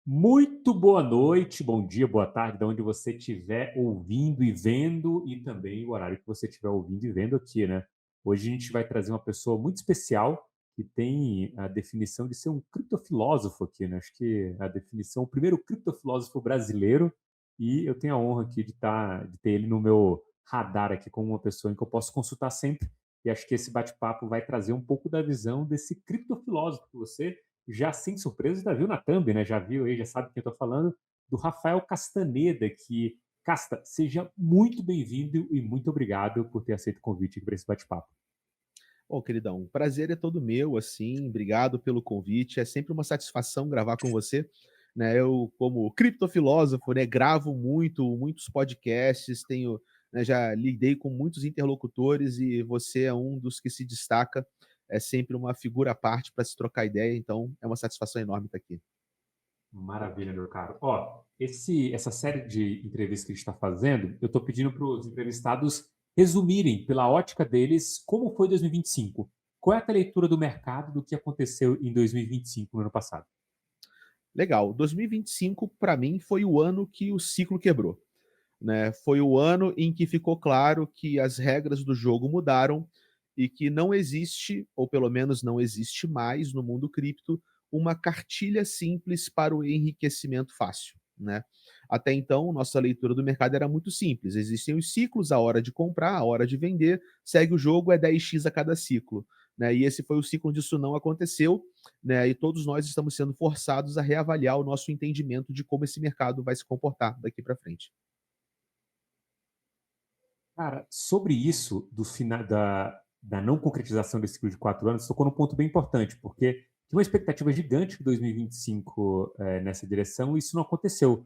Muito boa noite, bom dia, boa tarde, de onde você estiver ouvindo e vendo, e também o horário que você estiver ouvindo e vendo aqui, né? Hoje a gente vai trazer uma pessoa muito especial que tem a definição de ser um criptofilósofo aqui, né? Acho que a definição, o primeiro criptofilósofo brasileiro, e eu tenho a honra aqui de ter ele no meu radar aqui como uma pessoa em que eu posso consultar sempre. E acho que esse bate-papo vai trazer um pouco da visão desse criptofilósofo que você já sem surpresa, já viu na thumb, né? Já viu aí, já sabe quem eu estou falando, do Rafael Castaneda, que, Casta, seja muito bem-vindo e muito obrigado por ter aceito o convite para esse bate-papo. Ô, queridão, o prazer é todo meu, assim, obrigado pelo convite, é sempre uma satisfação gravar com você, né, eu como criptofilósofo, né, gravo muitos podcasts, tenho, né, já lidei com muitos interlocutores e você é um dos que se destaca, é sempre uma figura à parte para se trocar ideia, então é uma satisfação enorme estar aqui. Maravilha, meu caro. Ó, essa série de entrevistas que a gente está fazendo, eu estou pedindo para os entrevistados resumirem, pela ótica deles, como foi 2025. Qual é a tua leitura do mercado do que aconteceu em 2025, no ano passado? Legal, 2025 para mim foi o ano que o ciclo quebrou. Né, foi o ano em que ficou claro que as regras do jogo mudaram e que não existe, ou pelo menos não existe mais no mundo cripto, uma cartilha simples para o enriquecimento fácil, né. Até então, nossa leitura do mercado era muito simples, existem os ciclos, a hora de comprar, a hora de vender, segue o jogo, é 10x a cada ciclo, né, e esse foi o ciclo onde isso não aconteceu, né, e todos nós estamos sendo forçados a reavaliar o nosso entendimento de como esse mercado vai se comportar daqui para frente. Cara, sobre isso da não concretização desse ciclo de 4 anos, tocou num ponto bem importante, porque tinha uma expectativa gigante de 2025 nessa direção e isso não aconteceu.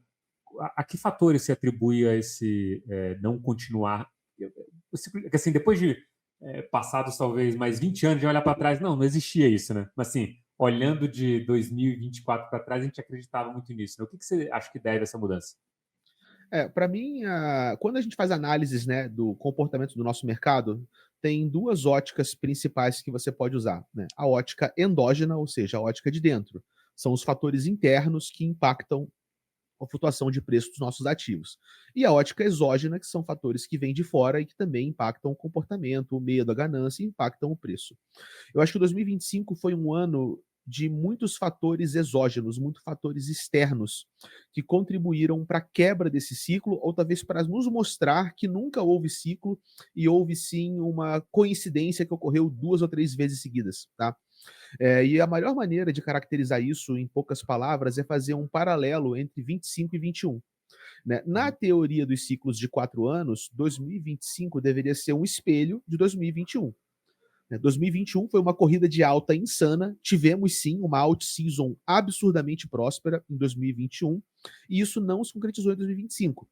A que fatores se atribui a esse não continuar? Assim, depois de passados talvez mais 20 anos, de olhar para trás, não existia isso, né? Mas assim, olhando de 2024 para trás, a gente acreditava muito nisso, né? O que você acha que deve essa mudança? Para mim, quando a gente faz análises, né, do comportamento do nosso mercado, tem 2 óticas principais que você pode usar, né. A ótica endógena, ou seja, a ótica de dentro, são os fatores internos que impactam a flutuação de preço dos nossos ativos. E a ótica exógena, que são fatores que vêm de fora e que também impactam o comportamento, o medo, a ganância e impactam o preço. Eu acho que o 2025 foi um ano de muitos fatores exógenos, muitos fatores externos, que contribuíram para a quebra desse ciclo, ou talvez para nos mostrar que nunca houve ciclo e houve sim uma coincidência que ocorreu 2 ou 3 vezes seguidas, tá? E a melhor maneira de caracterizar isso, em poucas palavras, é fazer um paralelo entre 25 e 21. Né? Na teoria dos ciclos de 4 anos, 2025 deveria ser um espelho de 2021. Né, 2021 foi uma corrida de alta insana. Tivemos sim uma out-season absurdamente próspera em 2021 e isso não se concretizou em 2025.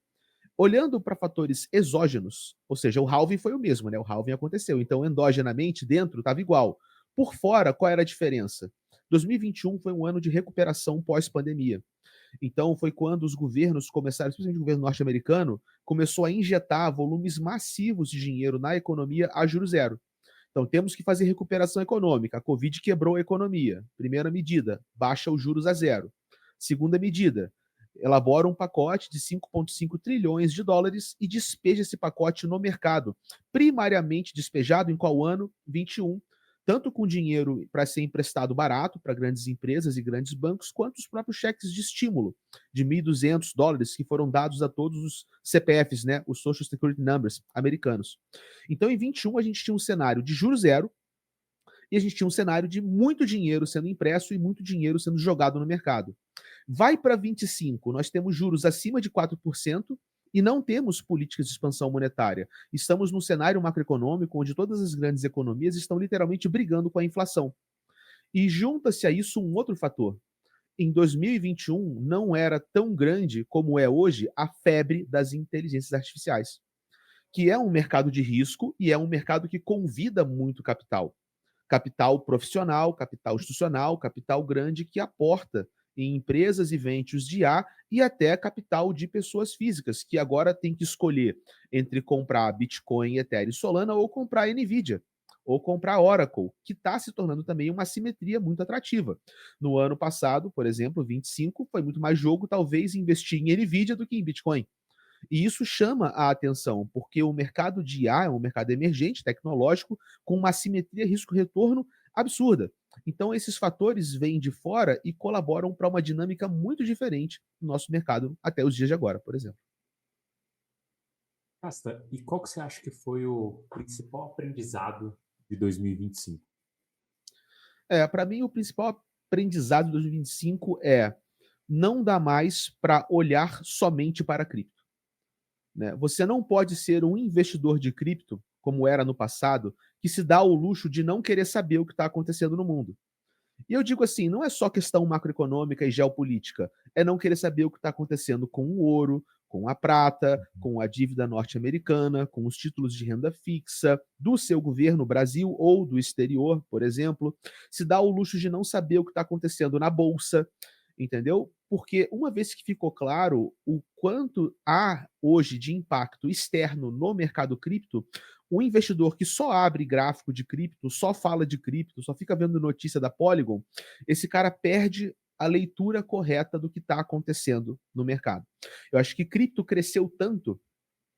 Olhando para fatores exógenos, ou seja, o halving foi o mesmo, né? O halving aconteceu. Então, endogenamente, dentro estava igual. Por fora, qual era a diferença? 2021 foi um ano de recuperação pós-pandemia. Então, foi quando os governos começaram, especialmente o governo norte-americano, começou a injetar volumes massivos de dinheiro na economia a juros zero. Então, temos que fazer recuperação econômica. A Covid quebrou a economia. Primeira medida, baixa os juros a zero. Segunda medida, elabora um pacote de 5,5 trilhões de dólares e despeja esse pacote no mercado. Primariamente despejado em qual ano? 21. Tanto com dinheiro para ser emprestado barato para grandes empresas e grandes bancos, quanto os próprios cheques de estímulo de 1.200 dólares que foram dados a todos os CPFs, né, os Social Security Numbers americanos. Então, em 21, a gente tinha um cenário de juros zero e a gente tinha um cenário de muito dinheiro sendo impresso e muito dinheiro sendo jogado no mercado. Vai para 25, nós temos juros acima de 4% e não temos políticas de expansão monetária. Estamos num cenário macroeconômico onde todas as grandes economias estão literalmente brigando com a inflação. E junta-se a isso um outro fator. Em 2021, não era tão grande como é hoje a febre das inteligências artificiais, que é um mercado de risco e é um mercado que convida muito capital. Capital profissional, capital institucional, capital grande que aporta em empresas e ventures de IA e até capital de pessoas físicas, que agora tem que escolher entre comprar Bitcoin, Ethereum e Solana ou comprar Nvidia. ou comprar Oracle, que está se tornando também uma assimetria muito atrativa. No ano passado, por exemplo, 25, foi muito mais jogo talvez investir em Nvidia do que em Bitcoin. E isso chama a atenção, porque o mercado de IA é um mercado emergente, tecnológico, com uma assimetria risco-retorno absurda. Então, esses fatores vêm de fora e colaboram para uma dinâmica muito diferente no nosso mercado até os dias de agora, por exemplo. Casta, e qual que você acha que foi o principal aprendizado de 2025? Para mim, o principal aprendizado de 2025 é não dá mais para olhar somente para cripto. Né? Você não pode ser um investidor de cripto, como era no passado, que se dá o luxo de não querer saber o que está acontecendo no mundo. E eu digo assim, não é só questão macroeconômica e geopolítica, é não querer saber o que está acontecendo com o ouro, com a prata, com a dívida norte-americana, com os títulos de renda fixa do seu governo, Brasil ou do exterior, por exemplo. Se dá o luxo de não saber o que está acontecendo na bolsa, entendeu? Porque uma vez que ficou claro o quanto há hoje de impacto externo no mercado cripto, o investidor que só abre gráfico de cripto, só fala de cripto, só fica vendo notícia da Polygon, esse cara perde a leitura correta do que está acontecendo no mercado. Eu acho que cripto cresceu tanto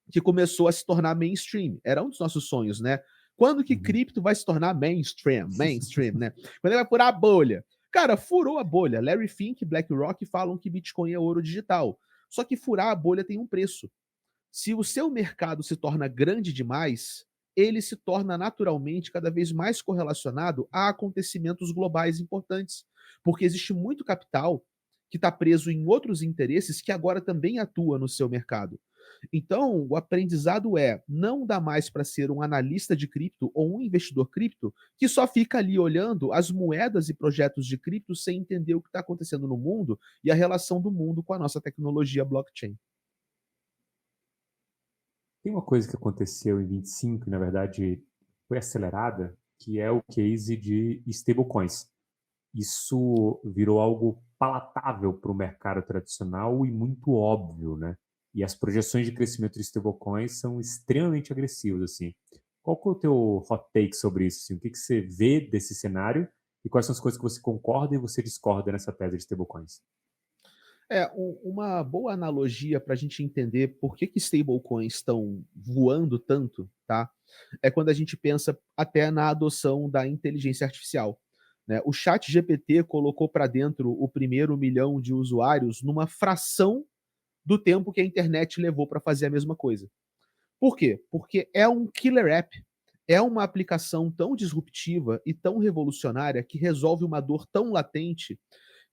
que começou a se tornar mainstream. Era um dos nossos sonhos, né? Quando que Uhum. cripto vai se tornar mainstream, né? Quando ele vai furar a bolha. Cara, furou a bolha. Larry Fink e BlackRock falam que Bitcoin é ouro digital. Só que furar a bolha tem um preço. Se o seu mercado se torna grande demais, ele se torna naturalmente cada vez mais correlacionado a acontecimentos globais importantes, porque existe muito capital que está preso em outros interesses que agora também atua no seu mercado. Então, o aprendizado é: não dá mais para ser um analista de cripto ou um investidor cripto que só fica ali olhando as moedas e projetos de cripto sem entender o que está acontecendo no mundo e a relação do mundo com a nossa tecnologia blockchain. Tem uma coisa que aconteceu em 25, e na verdade foi acelerada, que é o case de stablecoins. Isso virou algo palatável para o mercado tradicional e muito óbvio, né? E as projeções de crescimento de stablecoins são extremamente agressivas, assim. Qual que é o teu hot take sobre isso? Assim? O que que você vê desse cenário e quais são as coisas que você concorda e você discorda nessa tese de stablecoins? Uma boa analogia para a gente entender por que stablecoins estão voando tanto, tá? É quando a gente pensa até na adoção da inteligência artificial. Né? O chat GPT colocou para dentro o primeiro milhão de usuários numa fração do tempo que a internet levou para fazer a mesma coisa. Por quê? Porque é um killer app. É uma aplicação tão disruptiva e tão revolucionária que resolve uma dor tão latente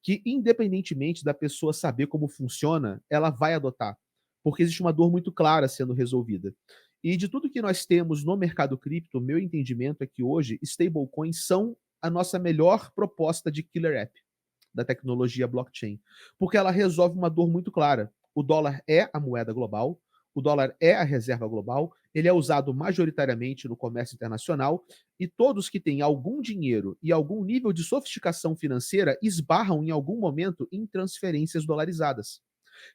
que, independentemente da pessoa saber como funciona, ela vai adotar, porque existe uma dor muito clara sendo resolvida. E de tudo que nós temos no mercado cripto, meu entendimento é que hoje stablecoins são a nossa melhor proposta de killer app da tecnologia blockchain, porque ela resolve uma dor muito clara. O dólar é a moeda global, o dólar é a reserva global, ele é usado majoritariamente no comércio internacional e todos que têm algum dinheiro e algum nível de sofisticação financeira esbarram em algum momento em transferências dolarizadas,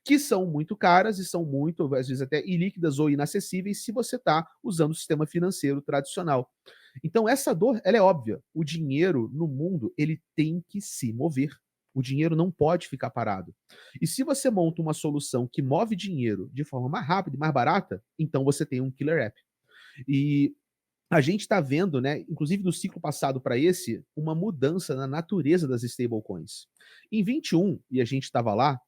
que são muito caras e são muito, às vezes até ilíquidas ou inacessíveis se você está usando o sistema financeiro tradicional. Então essa dor, ela é óbvia. O dinheiro no mundo, ele tem que se mover. O dinheiro não pode ficar parado. E se você monta uma solução que move dinheiro de forma mais rápida e mais barata, então você tem um killer app. E a gente está vendo, né, inclusive do ciclo passado para esse, uma mudança na natureza das stablecoins. Em 21, e a gente estava lá,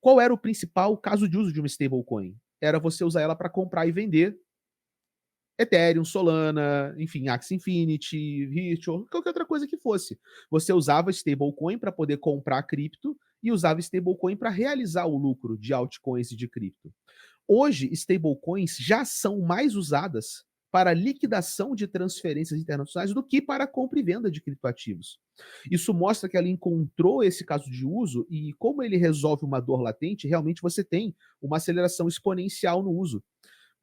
qual era o principal caso de uso de uma stablecoin? Era você usar ela para comprar e vender Ethereum, Solana, enfim, Axie Infinity, Ritual, qualquer outra coisa que fosse. Você usava stablecoin para poder comprar cripto e usava stablecoin para realizar o lucro de altcoins e de cripto. Hoje, stablecoins já são mais usadas para liquidação de transferências internacionais do que para compra e venda de criptoativos. Isso mostra que ela encontrou esse caso de uso e como ele resolve uma dor latente, realmente você tem uma aceleração exponencial no uso.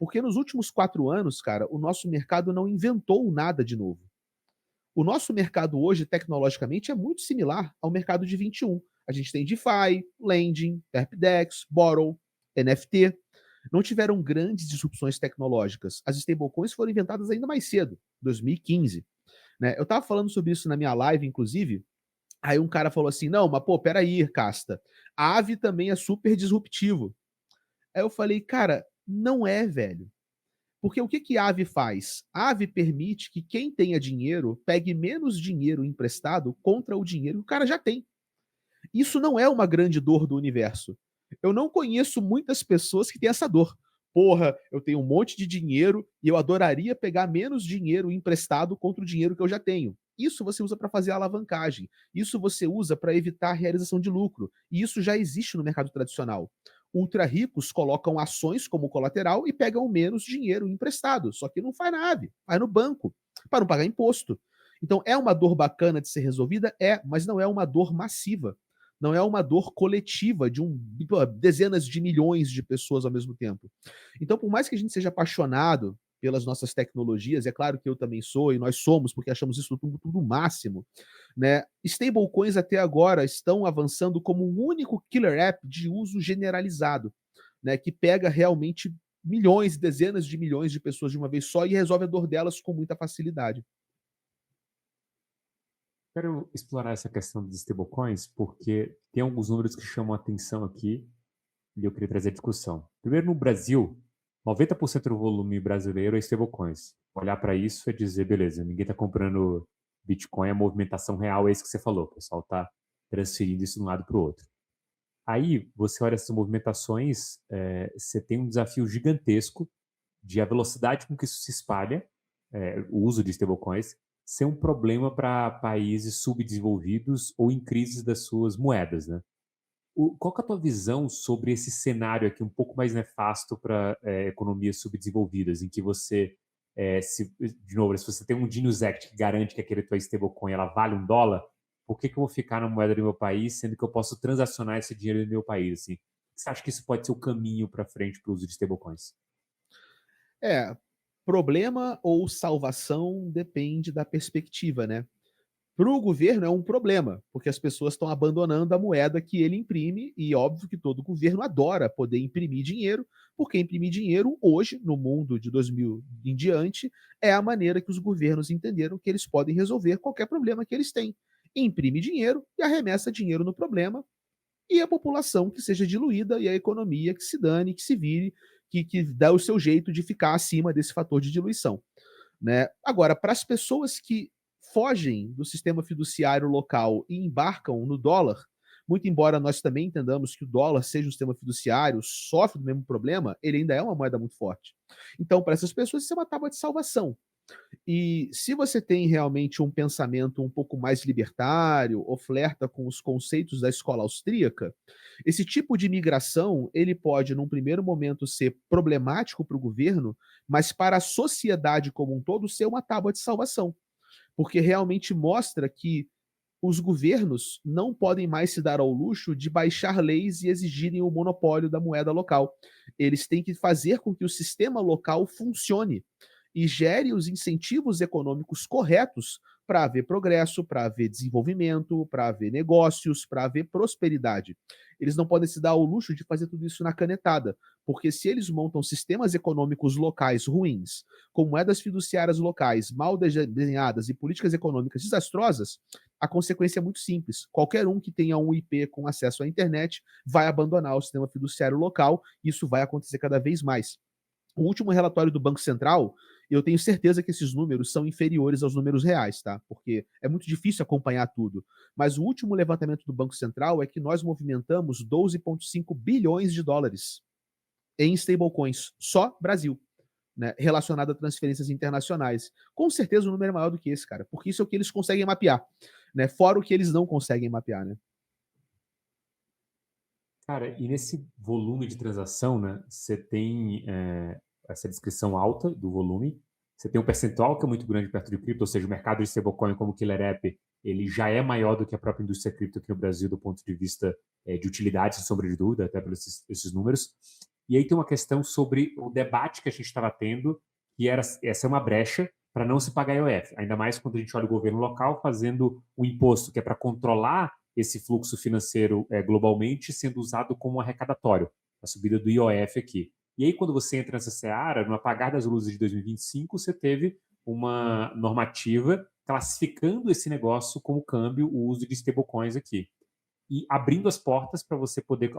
Porque nos últimos 4 anos, cara, o nosso mercado não inventou nada de novo. O nosso mercado hoje, tecnologicamente, é muito similar ao mercado de 21. A gente tem DeFi, Lending, Perpdex, Borrow, NFT. não tiveram grandes disrupções tecnológicas. As stablecoins foram inventadas ainda mais cedo, 2015. Né? Eu estava falando sobre isso na minha live, inclusive, aí um cara falou assim, não, mas pô, peraí, Casta, a Aave também é super disruptivo. Aí eu falei, cara, não é, velho. Porque o que que a Aave faz? A Aave permite que quem tenha dinheiro pegue menos dinheiro emprestado contra o dinheiro que o cara já tem. Isso não é uma grande dor do universo. Eu não conheço muitas pessoas que têm essa dor. Porra, eu tenho um monte de dinheiro e eu adoraria pegar menos dinheiro emprestado contra o dinheiro que eu já tenho. Isso você usa para fazer alavancagem. Isso você usa para evitar a realização de lucro. E isso já existe no mercado tradicional. Ultra ricos colocam ações como colateral e pegam menos dinheiro emprestado. Só que não faz na Aave, vai no banco, para não pagar imposto. Então é uma dor bacana de ser resolvida? É, mas não é uma dor massiva. Não é uma dor coletiva de dezenas de milhões de pessoas ao mesmo tempo. Então, por mais que a gente seja apaixonado pelas nossas tecnologias, é claro que eu também sou, e nós somos, porque achamos isso tudo máximo, né? Stablecoins até agora estão avançando como o único killer app de uso generalizado, né? Que pega realmente milhões, dezenas de milhões de pessoas de uma vez só e resolve a dor delas com muita facilidade. Quero explorar essa questão dos stablecoins porque tem alguns números que chamam a atenção aqui e eu queria trazer a discussão. Primeiro, no Brasil, 90% do volume brasileiro é stablecoins. Olhar para isso é dizer, beleza, ninguém está comprando Bitcoin, a movimentação real é isso que você falou, o pessoal está transferindo isso de um lado para o outro. Aí, você olha essas movimentações, você tem um desafio gigantesco de a velocidade com que isso se espalha, o uso de stablecoins, ser um problema para países subdesenvolvidos ou em crises das suas moedas, né? Qual que é a tua visão sobre esse cenário aqui um pouco mais nefasto para economias subdesenvolvidas, em que você, de novo, se você tem um Genius Act que garante que aquele tua stablecoin ela vale $1, por que que eu vou ficar na moeda do meu país, sendo que eu posso transacionar esse dinheiro no meu país? Assim? Você acha que isso pode ser o caminho para frente para o uso de stablecoins? É, problema ou salvação depende da perspectiva, né? Para o governo é um problema, porque as pessoas estão abandonando a moeda que ele imprime, e óbvio que todo governo adora poder imprimir dinheiro, porque imprimir dinheiro hoje, no mundo de 2000 em diante, é a maneira que os governos entenderam que eles podem resolver qualquer problema que eles têm. Imprime dinheiro e arremessa dinheiro no problema, e a população que seja diluída e a economia que se dane, que se vire, que dá o seu jeito de ficar acima desse fator de diluição. Né? Agora, para as pessoas que fogem do sistema fiduciário local e embarcam no dólar, muito embora nós também entendamos que o dólar seja um sistema fiduciário, sofre do mesmo problema, ele ainda é uma moeda muito forte. Então, para essas pessoas, isso é uma tábua de salvação. E se você tem realmente um pensamento um pouco mais libertário, ou flerta com os conceitos da escola austríaca, esse tipo de migração, ele pode, num primeiro momento, ser problemático para o governo, mas para a sociedade como um todo, ser uma tábua de salvação. Porque realmente mostra que os governos não podem mais se dar ao luxo de baixar leis e exigirem o monopólio da moeda local. Eles têm que fazer com que o sistema local funcione e gere os incentivos econômicos corretos para haver progresso, para haver desenvolvimento, para haver negócios, para haver prosperidade. Eles não podem se dar ao luxo de fazer tudo isso na canetada, porque se eles montam sistemas econômicos locais ruins, com moedas fiduciárias locais mal desenhadas e políticas econômicas desastrosas, a consequência é muito simples. Qualquer um que tenha um IP com acesso à internet vai abandonar o sistema fiduciário local, e isso vai acontecer cada vez mais. O último relatório do Banco Central, eu tenho certeza que esses números são inferiores aos números reais, tá? Porque é muito difícil acompanhar tudo. Mas o último levantamento do Banco Central é que nós movimentamos 12,5 bilhões de dólares em stablecoins, só Brasil, né? Relacionado a transferências internacionais. Com certeza o número é maior do que esse, cara, porque isso é o que eles conseguem mapear, né? Fora o que eles não conseguem mapear, né? Cara, e nesse volume de transação, né, você tem essa descrição alta do volume, você tem um percentual que é muito grande perto de cripto, ou seja, o mercado de stablecoin como killer app, ele já é maior do que a própria indústria cripto aqui no Brasil do ponto de vista de utilidade, sem sombra de dúvida, até pelos esses números. E aí tem uma questão sobre o debate que a gente estava tendo, que era essa é uma brecha para não se pagar IOF, ainda mais quando a gente olha o governo local fazendo o imposto que é para controlar esse fluxo financeiro globalmente sendo usado como arrecadatório, a subida do IOF aqui. E aí, quando você entra nessa seara, no apagar das luzes de 2025, você teve uma normativa classificando esse negócio como câmbio, o uso de stablecoins aqui. E abrindo as portas para você poder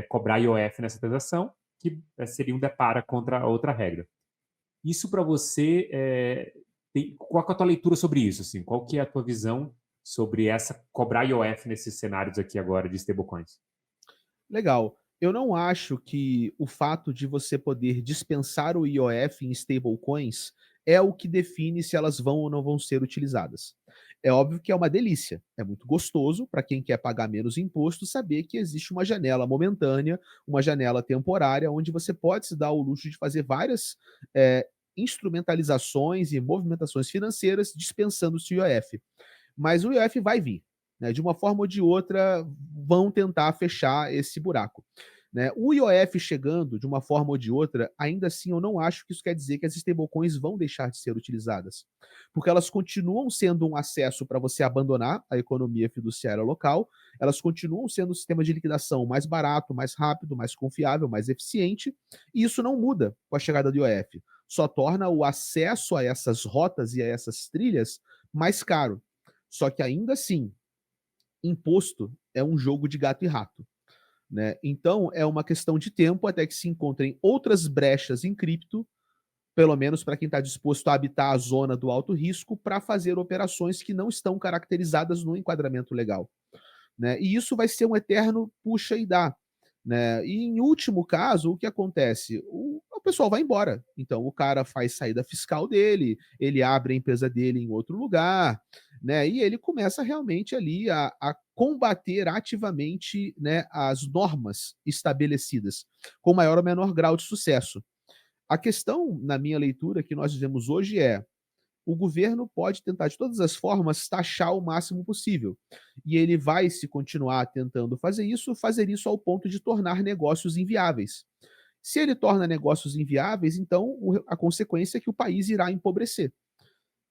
cobrar IOF nessa transação, que seria um depara contra a outra regra. Isso para você, qual é a tua leitura sobre isso? Assim? Qual que é a tua visão sobre cobrar IOF nesses cenários aqui agora de stablecoins? Legal. Eu não acho que o fato de você poder dispensar o IOF em stablecoins é o que define se elas vão ou não vão ser utilizadas. É óbvio que é uma delícia, é muito gostoso para quem quer pagar menos imposto saber que existe uma janela momentânea, uma janela temporária, onde você pode se dar o luxo de fazer várias instrumentalizações e movimentações financeiras dispensando-se o IOF. Mas o IOF vai vir, né? De uma forma ou de outra, vão tentar fechar esse buraco. Né? O IOF chegando de uma forma ou de outra, ainda assim eu não acho que isso quer dizer que as stablecoins vão deixar de ser utilizadas, porque elas continuam sendo um acesso para você abandonar a economia fiduciária local, elas continuam sendo um sistema de liquidação mais barato, mais rápido, mais confiável, mais eficiente, e isso não muda com a chegada do IOF. Só torna o acesso a essas rotas e a essas trilhas mais caro. Só que ainda assim, imposto é um jogo de gato e rato. Né? Então, é uma questão de tempo até que se encontrem outras brechas em cripto, pelo menos para quem está disposto a habitar a zona do alto risco, para fazer operações que não estão caracterizadas no enquadramento legal. Né? E isso vai ser um eterno puxa e dá. Né? E em último caso, o que acontece? O pessoal vai embora. Então o cara faz saída fiscal dele, ele abre a empresa dele em outro lugar, né? E ele começa realmente ali a combater ativamente, né, as normas estabelecidas, com maior ou menor grau de sucesso. A questão, na minha leitura, que nós vivemos hoje é o governo pode tentar de todas as formas taxar o máximo possível. E ele vai, se continuar tentando fazer isso ao ponto de tornar negócios inviáveis. Se ele torna negócios inviáveis, então a consequência é que o país irá empobrecer.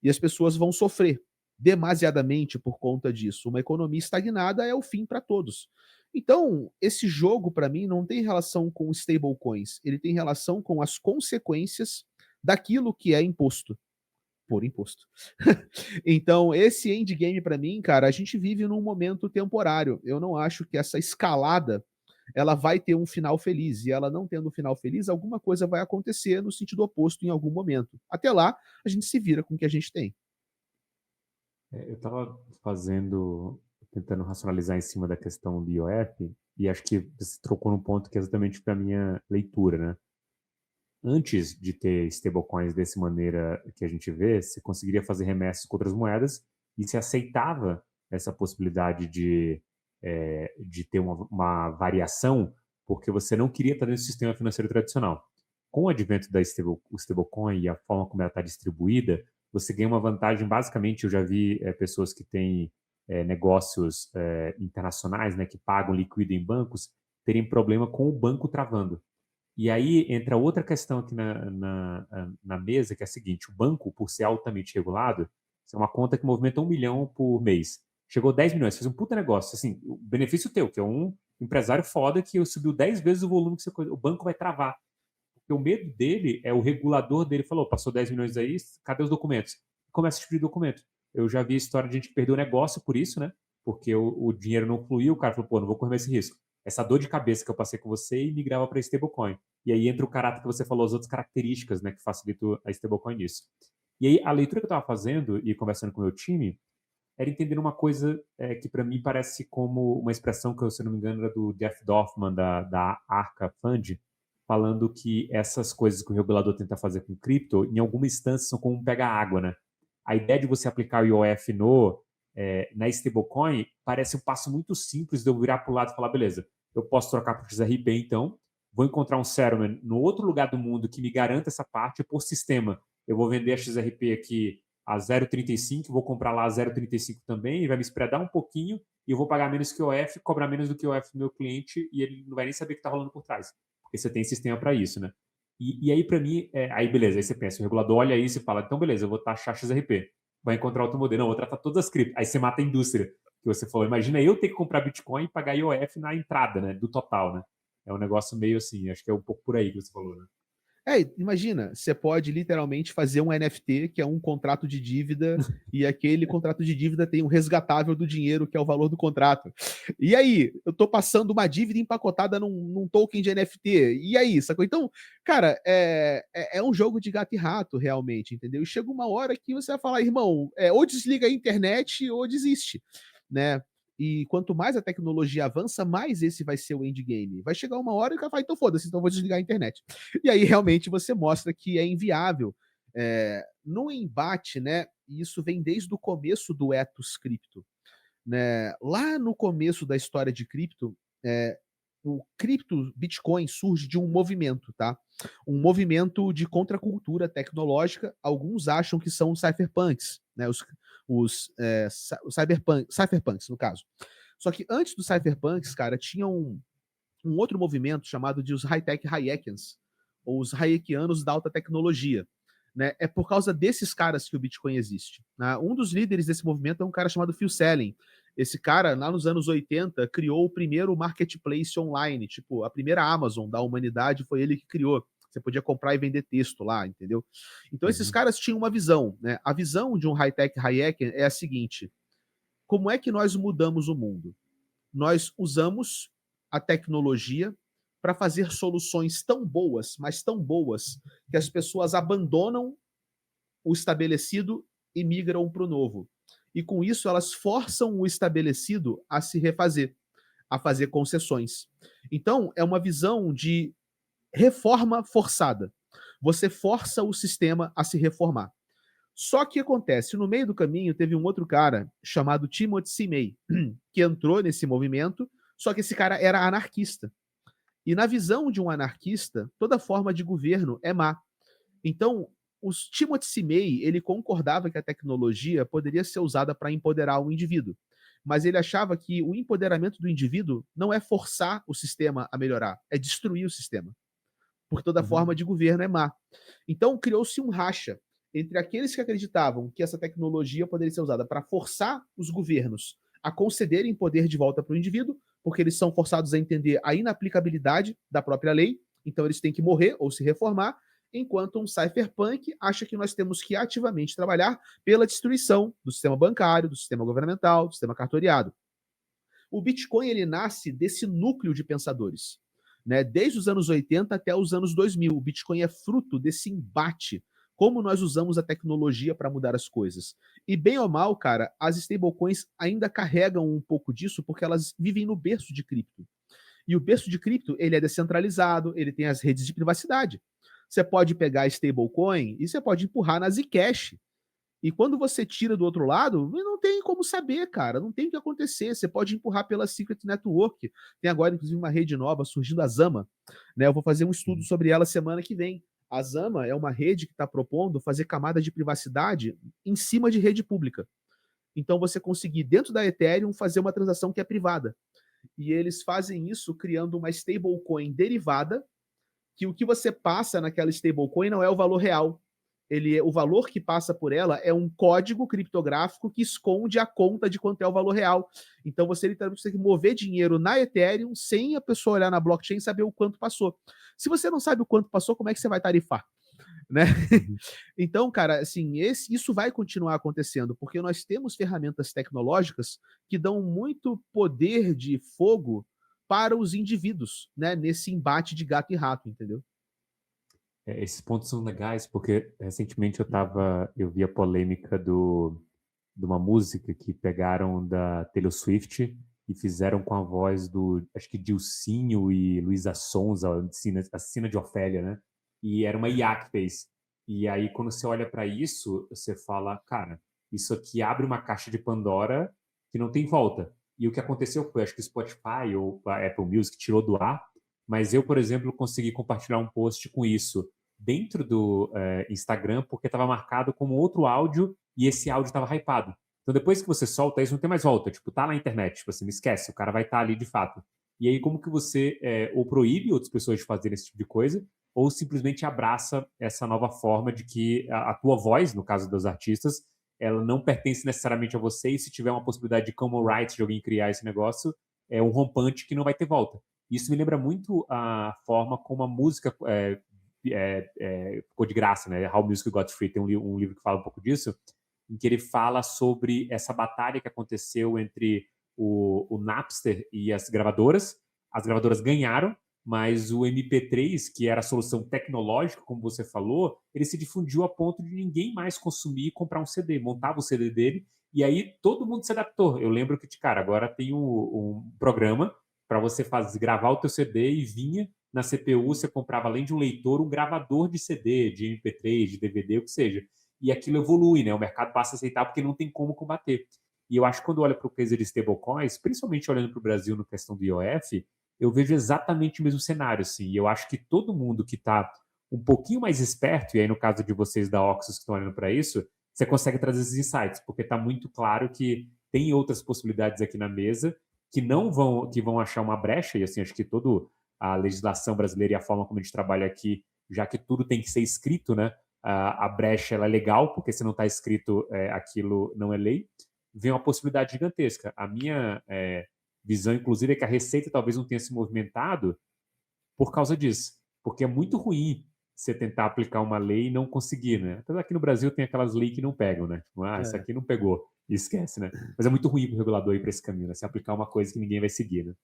E as pessoas vão sofrer demasiadamente por conta disso. Uma economia estagnada é o fim para todos. Então, esse jogo, para mim, não tem relação com stablecoins, ele tem relação com as consequências daquilo que é imposto por imposto. Então, esse endgame para mim, cara, a gente vive num momento temporário. Eu não acho que essa escalada ela vai ter um final feliz. E ela não tendo um final feliz, alguma coisa vai acontecer no sentido oposto em algum momento. Até lá, a gente se vira com o que a gente tem. Eu estava tentando racionalizar em cima da questão do IOF, e acho que você trocou num ponto que é exatamente para a minha leitura, né? Antes de ter stablecoins dessa maneira que a gente vê, você conseguiria fazer remessas com outras moedas e se aceitava essa possibilidade de ter uma variação, porque você não queria estar dentro do sistema financeiro tradicional. Com o advento da stablecoin e a forma como ela está distribuída, você ganha uma vantagem. Basicamente, eu já vi pessoas que têm negócios internacionais, né, que pagam líquido em bancos, terem problema com o banco travando. E aí entra outra questão aqui na mesa, que é a seguinte: o banco, por ser altamente regulado, é uma conta que movimenta 1 milhão por mês. Chegou 10 milhões, fez um puta negócio. Assim, o benefício teu, que é um empresário foda que subiu 10 vezes o volume que você. O banco vai travar. Porque o medo dele é o regulador dele falou: passou 10 milhões aí, cadê os documentos? Começa a expedir documento. Eu já vi a história de gente que perdeu o negócio por isso, né? Porque o dinheiro não fluiu, o cara falou: pô, não vou correr esse risco. Essa dor de cabeça que eu passei com você e migrava para stablecoin. E aí entra o caráter que você falou, as outras características, né, que facilitam a stablecoin nisso. E aí a leitura que eu estava fazendo e conversando com o meu time era entender uma coisa que para mim parece como uma expressão que, se eu não me engano, era do Jeff Dorfman, da Arca Fund, falando que essas coisas que o regulador tenta fazer com cripto, em alguma instância, são como um pega-água, né? A ideia de você aplicar o IOF na stablecoin parece um passo muito simples de eu virar para o lado e falar: beleza, eu posso trocar por XRP, então, vou encontrar um settlement no outro lugar do mundo que me garanta essa parte por sistema. Eu vou vender a XRP aqui a 0,35, vou comprar lá a 0,35 também, e vai me spreadar um pouquinho, e eu vou pagar menos que o IOF, cobrar menos do que o IOF do meu cliente, e ele não vai nem saber o que está rolando por trás. Porque você tem sistema para isso, né? E aí, para mim, aí beleza, aí você pensa, o regulador olha isso e fala: então beleza, eu vou taxar XRP. Vai encontrar outro modelo. Não, vou tratar todas as criptos. Aí você mata a indústria, que você falou. Imagina eu ter que comprar Bitcoin e pagar IOF na entrada, né, do total, né? É um negócio meio assim, acho que é um pouco por aí que você falou, né? Imagina, você pode literalmente fazer um NFT, que é um contrato de dívida, e aquele contrato de dívida tem um resgatável do dinheiro, que é o valor do contrato. E aí, eu tô passando uma dívida empacotada num token de NFT. E aí, sacou? Então, cara, é um jogo de gato e rato, realmente, entendeu? E chega uma hora que você vai falar, irmão, ou desliga a internet ou desiste, né? E quanto mais a tecnologia avança, mais esse vai ser o endgame. Vai chegar uma hora que o cara fala, então foda-se, então eu vou desligar a internet. E aí realmente você mostra que é inviável. No embate, né? E isso vem desde o começo do ethos cripto, né? Lá no começo da história de cripto, o cripto Bitcoin surge de um movimento, tá? Um movimento de contracultura tecnológica. Alguns acham que são os cypherpunks, né? Os cypherpunks, no caso. Só que antes dos cypherpunks, cara, tinha um outro movimento chamado de os high-tech Hayekians, ou os Hayekianos da alta tecnologia. Né? É por causa desses caras que o Bitcoin existe. Né? Um dos líderes desse movimento é um cara chamado Phil Selling. Esse cara, lá nos anos 80, criou o primeiro marketplace online, tipo, a primeira Amazon da humanidade foi ele que criou. Você podia comprar e vender texto lá, entendeu? Então esses Uhum. caras tinham uma visão, né? A visão de um high-tech Hayek é a seguinte: como é que nós mudamos o mundo? Nós usamos a tecnologia para fazer soluções tão boas, mas tão boas, que as pessoas abandonam o estabelecido e migram para o novo. E com isso, elas forçam o estabelecido a se refazer, a fazer concessões. Então, é uma visão de reforma forçada. Você força o sistema a se reformar. Só que acontece, no meio do caminho teve um outro cara chamado Timothy C. May, que entrou nesse movimento, só que esse cara era anarquista. E na visão de um anarquista, toda forma de governo é má. Então, o Timothy C. May, ele concordava que a tecnologia poderia ser usada para empoderar o indivíduo. Mas ele achava que o empoderamento do indivíduo não é forçar o sistema a melhorar, é destruir o sistema, porque toda forma Uhum. de governo é má. Então, criou-se um racha entre aqueles que acreditavam que essa tecnologia poderia ser usada para forçar os governos a concederem poder de volta para o indivíduo, porque eles são forçados a entender a inaplicabilidade da própria lei, então eles têm que morrer ou se reformar, enquanto um cypherpunk acha que nós temos que ativamente trabalhar pela destruição do sistema bancário, do sistema governamental, do sistema cartoriado. O Bitcoin ele nasce desse núcleo de pensadores. Né? Desde os anos 80 até os anos 2000, o Bitcoin é fruto desse embate. Como nós usamos a tecnologia para mudar as coisas. E bem ou mal, cara, as stablecoins ainda carregam um pouco disso porque elas vivem no berço de cripto. E o berço de cripto, ele é descentralizado, ele tem as redes de privacidade. Você pode pegar a stablecoin e você pode empurrar na Zcash. E quando você tira do outro lado, não tem como saber, cara. Não tem o que acontecer. Você pode empurrar pela Secret Network. Tem agora, inclusive, uma rede nova surgindo, a Zama. Né? Eu vou fazer um estudo sobre ela semana que vem. A Zama é uma rede que está propondo fazer camada de privacidade em cima de rede pública. Então, você conseguir, dentro da Ethereum, fazer uma transação que é privada. E eles fazem isso criando uma stablecoin derivada, que o que você passa naquela stablecoin não é o valor real. O valor que passa por ela é um código criptográfico que esconde a conta de quanto é o valor real. Então você literalmente tem que mover dinheiro na Ethereum sem a pessoa olhar na blockchain e saber o quanto passou. Se você não sabe o quanto passou, como é que você vai tarifar? Né? Uhum. Então, cara, assim, isso vai continuar acontecendo, porque nós temos ferramentas tecnológicas que dão muito poder de fogo para os indivíduos, né, nesse embate de gato e rato, entendeu? Esses pontos são legais porque recentemente eu vi a polêmica de uma música que pegaram da Taylor Swift e fizeram com a voz do, acho que Dilcinho e Luísa Sonza, a Sina de Ofélia, né? E era uma IA que fez. E aí, quando você olha para isso, você fala, cara, isso aqui abre uma caixa de Pandora que não tem volta. E o que aconteceu foi, acho que o Spotify ou a Apple Music tirou do ar, mas eu, por exemplo, consegui compartilhar um post com isso dentro do Instagram, porque estava marcado como outro áudio e esse áudio estava hypado. Então, depois que você solta isso, não tem mais volta. Tipo, tá na internet, tipo assim, não esquece, o cara vai estar ali de fato. E aí, como que você ou proíbe outras pessoas de fazerem esse tipo de coisa, ou simplesmente abraça essa nova forma de que a tua voz, no caso dos artistas, ela não pertence necessariamente a você, e se tiver uma possibilidade de common rights de alguém criar esse negócio, é um rompante que não vai ter volta. Isso me lembra muito a forma como a música ficou de graça, né? How Music Got Free, tem um livro que fala um pouco disso, em que ele fala sobre essa batalha que aconteceu entre o Napster e as gravadoras. As gravadoras ganharam, mas o MP3, que era a solução tecnológica, como você falou, ele se difundiu a ponto de ninguém mais consumir e comprar um CD, montava o CD dele, e aí todo mundo se adaptou. Eu lembro que, cara, agora tem um programa para você gravar o teu CD e vinha na CPU, você comprava, além de um leitor, um gravador de CD, de MP3, de DVD, o que seja. E aquilo evolui, né? O mercado passa a aceitar porque não tem como combater. E eu acho que quando olha para o case de stablecoins, principalmente olhando para o Brasil na questão do IOF, eu vejo exatamente o mesmo cenário, assim. E eu acho que todo mundo que está um pouquinho mais esperto, e aí no caso de vocês da Oxus que estão olhando para isso, você consegue trazer esses insights, porque está muito claro que tem outras possibilidades aqui na mesa que vão achar uma brecha, e assim, acho que toda a legislação brasileira e a forma como a gente trabalha aqui, já que tudo tem que ser escrito, né? A brecha ela é legal, porque se não está escrito, aquilo não é lei. Vem uma possibilidade gigantesca. A minha visão, inclusive, é que a Receita talvez não tenha se movimentado por causa disso, porque é muito ruim você tentar aplicar uma lei e não conseguir, né? Apesar que no Brasil tem aquelas leis que não pegam, né? Tipo, isso aqui não pegou, e esquece, né? Mas é muito ruim para o regulador ir para esse caminho, né? Se aplicar uma coisa que ninguém vai seguir, né?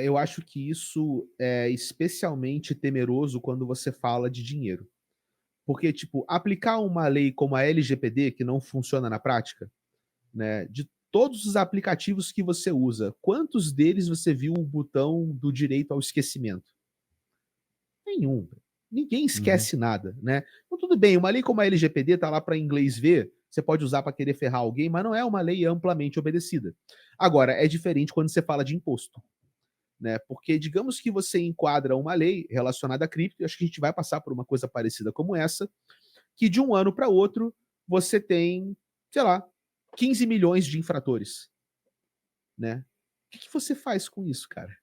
Eu acho que isso é especialmente temeroso quando você fala de dinheiro. Porque, tipo, aplicar uma lei como a LGPD, que não funciona na prática, né, de todos os aplicativos que você usa, quantos deles você viu o botão do direito ao esquecimento? Nenhum. Ninguém Uhum. esquece nada, né? Então, tudo bem, uma lei como a LGPD tá lá para inglês ver, você pode usar para querer ferrar alguém, mas não é uma lei amplamente obedecida. Agora, é diferente quando você fala de imposto, né? Porque digamos que você enquadra uma lei relacionada a cripto, e acho que a gente vai passar por uma coisa parecida como essa, que de um ano para outro você tem, sei lá, 15 milhões de infratores, né? O que você faz com isso, cara?